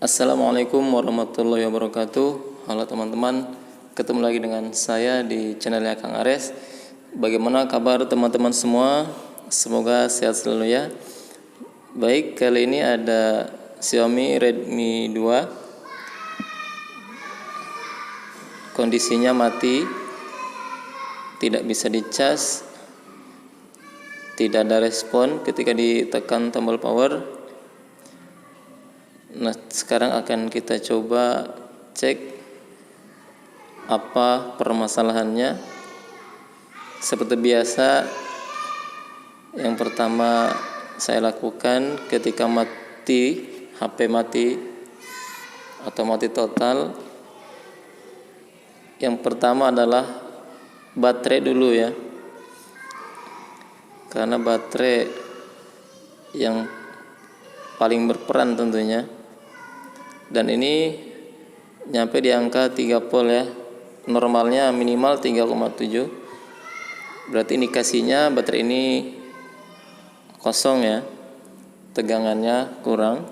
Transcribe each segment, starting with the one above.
Assalamualaikum warahmatullahi wabarakatuh. Halo teman-teman, ketemu lagi dengan saya di channelnya Kang Ares. Bagaimana kabar teman-teman semua? Semoga sehat selalu ya. Baik, kali ini ada Xiaomi Redmi 2. Kondisinya mati, tidak bisa dicas, tidak ada respon ketika ditekan tombol power. Nah, sekarang akan kita coba cek apa permasalahannya. Seperti biasa, yang pertama saya lakukan ketika HP mati atau mati total, yang pertama adalah baterai dulu ya, karena baterai yang paling berperan tentunya. Dan ini nyampe di angka 3 volt ya, normalnya minimal 3,7. berarti indikasinya baterai ini kosong ya, tegangannya kurang.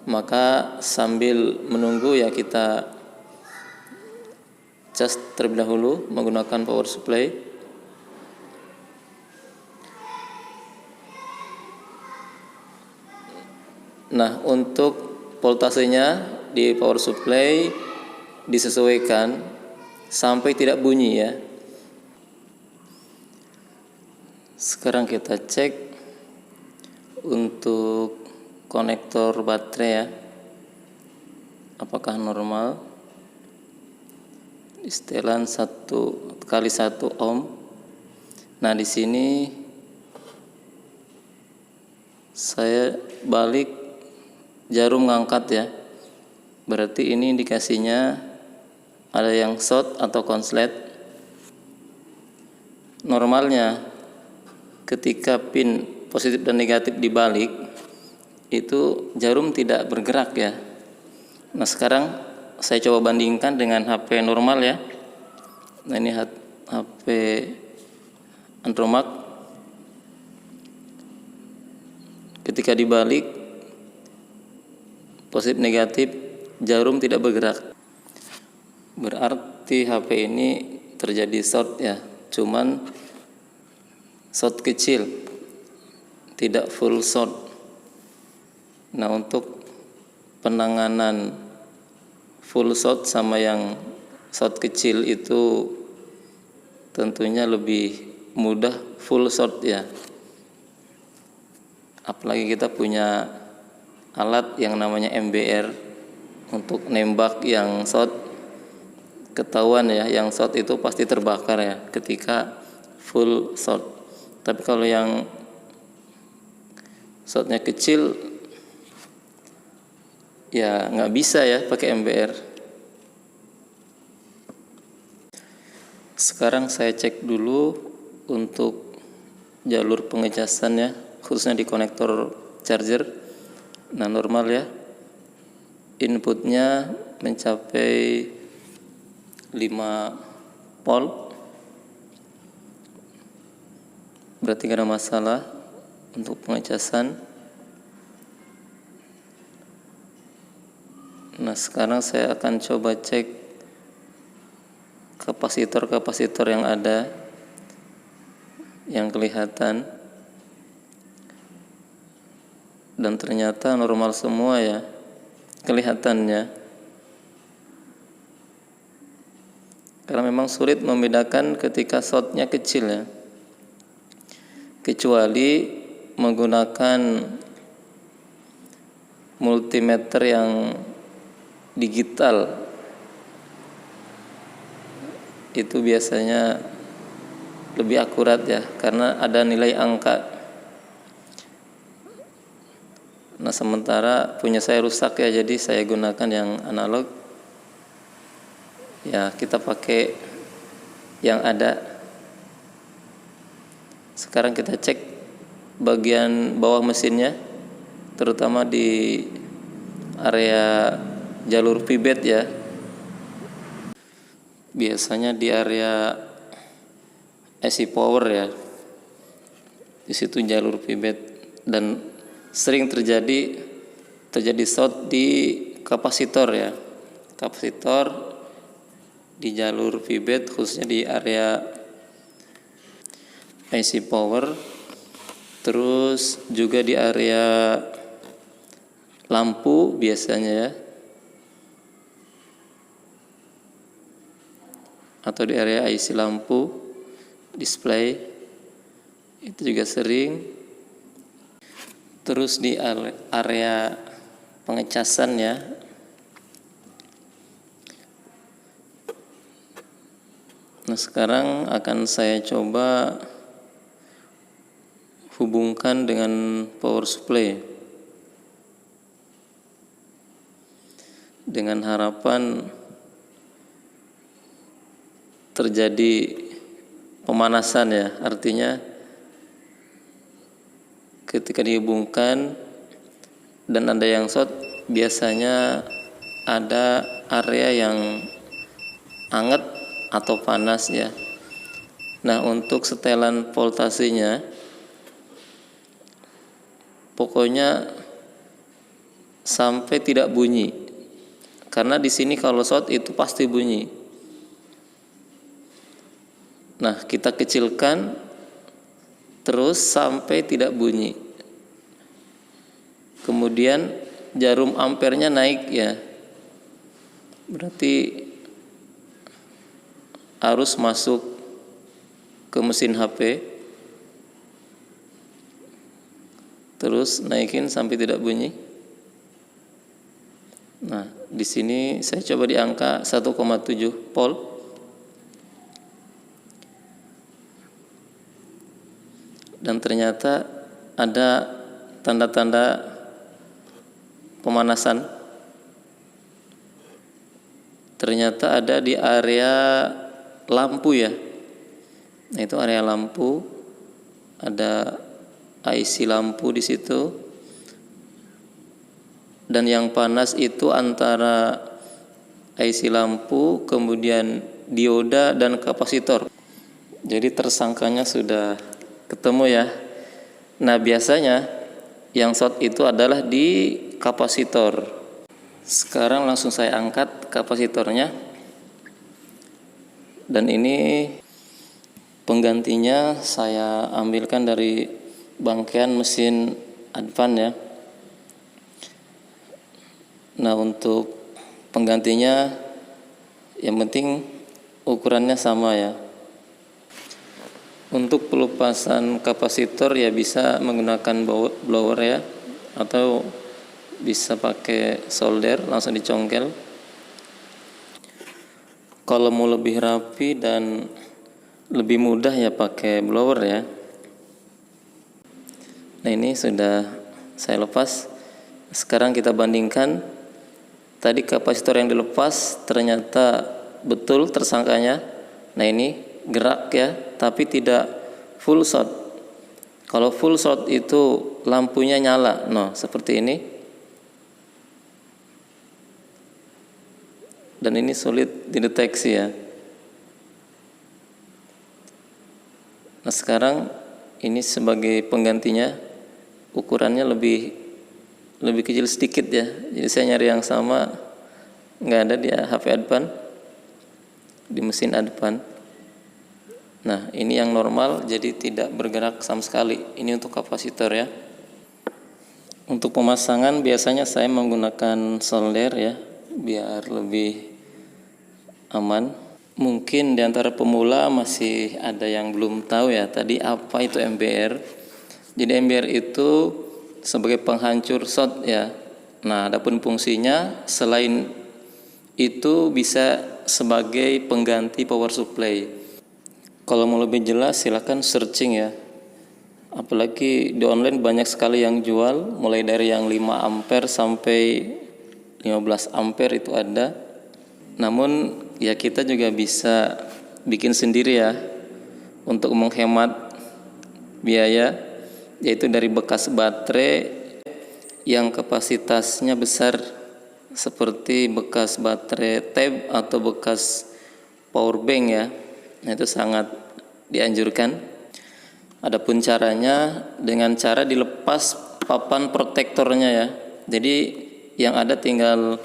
Maka sambil menunggu ya, kita cas terlebih dahulu menggunakan power supply. Nah, untuk voltasenya di power supply disesuaikan sampai tidak bunyi ya. Sekarang kita cek untuk konektor baterai ya, apakah normal. Di setelan 1x1 ohm. Nah, di sini saya balik jarum ngangkat ya, berarti ini indikasinya ada yang short atau konslet. Normalnya ketika pin positif dan negatif dibalik, itu jarum tidak bergerak ya. Nah, sekarang saya coba bandingkan dengan HP normal ya. Nah, ini HP Andromax. Ketika dibalik positif negatif, jarum tidak bergerak, berarti HP ini terjadi short ya, cuman short kecil, tidak full short. Nah, untuk penanganan full short sama yang short kecil itu tentunya lebih mudah full short ya, apalagi kita punya alat yang namanya MBR untuk nembak yang short. Ketahuan ya, yang short itu pasti terbakar ya ketika full short. Tapi kalau yang shortnya kecil ya nggak bisa ya pakai MBR. Sekarang saya cek dulu untuk jalur pengecasan ya, khususnya di konektor charger. Nah, normal ya, inputnya mencapai 5 volt, berarti gak ada masalah untuk pengecasan. Nah, sekarang saya akan coba cek kapasitor yang ada, yang kelihatan, dan ternyata normal semua ya kelihatannya. Karena memang sulit membedakan ketika shortnya kecil ya, kecuali menggunakan multimeter yang digital. Itu biasanya lebih akurat ya, karena ada nilai angka. Nah, sementara punya saya rusak ya, jadi saya gunakan yang analog. Ya, kita pakai yang ada. Sekarang kita cek bagian bawah mesinnya, terutama di area jalur pivot ya. Biasanya di area IC power ya, di situ jalur pivot, dan sering terjadi terjadi short di kapasitor ya. Kapasitor di jalur VBAT, khususnya di area IC power, terus juga di area lampu biasanya ya, atau di area IC lampu display itu juga sering. Terus di area pengecasan ya, nah sekarang akan saya coba hubungkan dengan power supply dengan harapan terjadi pemanasan ya. Artinya ketika dihubungkan dan ada yang short, biasanya ada area yang anget atau panas ya. Nah, untuk setelan voltasenya pokoknya sampai tidak bunyi. Karena di sini kalau short itu pasti bunyi. Nah, kita kecilkan terus sampai tidak bunyi. Kemudian jarum ampernya naik ya. Berarti arus masuk ke mesin HP. Terus naikin sampai tidak bunyi. Nah, di sini saya coba di angka 1,7 volt. Dan ternyata ada tanda-tanda pemanasan. Ternyata ada di area lampu ya. Nah, itu area lampu, ada IC lampu di situ. Dan yang panas itu antara IC lampu, kemudian dioda dan kapasitor. Jadi tersangkanya sudah ketemu ya. Nah, biasanya yang short itu adalah di kapasitor. Sekarang langsung saya angkat kapasitornya. Dan ini penggantinya saya ambilkan dari bangkaian mesin Advan ya. Nah, untuk penggantinya yang penting ukurannya sama ya. Untuk pelepasan kapasitor ya bisa menggunakan blower ya, atau bisa pakai solder langsung dicongkel. Kalau mau lebih rapi dan lebih mudah ya pakai blower ya. Nah, ini sudah saya lepas. Sekarang kita bandingkan. Tadi kapasitor yang dilepas ternyata betul tersangkanya. Nah, ini gerak ya, tapi tidak full short. Kalau full short itu lampunya nyala. Nah, seperti ini. Dan ini sulit dideteksi ya. Nah, sekarang ini sebagai penggantinya, ukurannya lebih kecil sedikit ya. Jadi saya nyari yang sama, nggak ada di HP Advan, di mesin Advan. Nah, ini yang normal, jadi tidak bergerak sama sekali. Ini untuk kapasitor ya. Untuk pemasangan biasanya saya menggunakan solder ya, biar lebih aman. Mungkin di antara pemula masih ada yang belum tahu ya tadi apa itu MBR. Jadi MBR itu sebagai penghancur short ya. Nah, adapun fungsinya selain itu bisa sebagai pengganti power supply. Kalau mau lebih jelas silahkan searching ya. Apalagi di online banyak sekali yang jual, mulai dari yang 5 ampere sampai 15 ampere itu ada. Namun ya kita juga bisa bikin sendiri ya untuk menghemat biaya, yaitu dari bekas baterai yang kapasitasnya besar seperti bekas baterai tab atau bekas power bank ya. Nah, itu sangat dianjurkan. Adapun caranya dengan cara dilepas papan protektornya ya. Jadi yang ada tinggal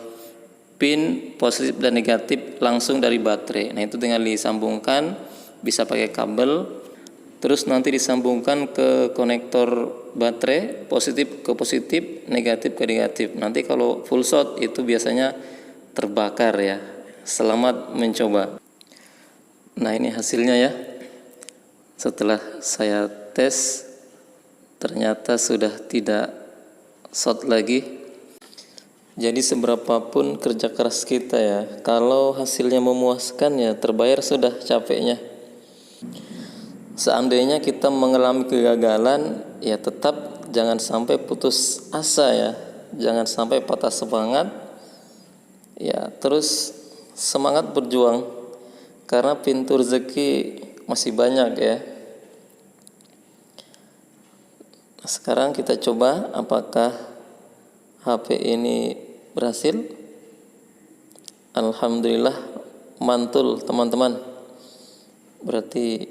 pin positif dan negatif langsung dari baterai. Nah, itu tinggal disambungkan, bisa pakai kabel, terus nanti disambungkan ke konektor baterai, positif ke positif, negatif ke negatif. Nanti kalau full short itu biasanya terbakar ya. Selamat mencoba. Nah, ini hasilnya ya. Setelah saya tes, ternyata sudah tidak short lagi. Jadi seberapapun kerja keras kita ya, kalau hasilnya memuaskan ya terbayar sudah capeknya. Seandainya kita mengalami kegagalan, ya tetap jangan sampai putus asa ya, jangan sampai patah semangat. Ya terus semangat berjuang, karena pintu rezeki masih banyak ya. Sekarang kita coba apakah HP ini berhasil. Alhamdulillah mantul teman-teman. Berarti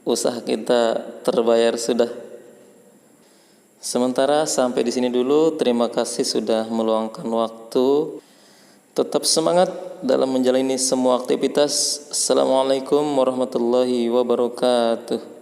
usaha kita terbayar sudah. Sementara sampai di sini dulu. Terima kasih sudah meluangkan waktu. Tetap semangat dalam menjalani semua aktivitas. Assalamualaikum warahmatullahi wabarakatuh.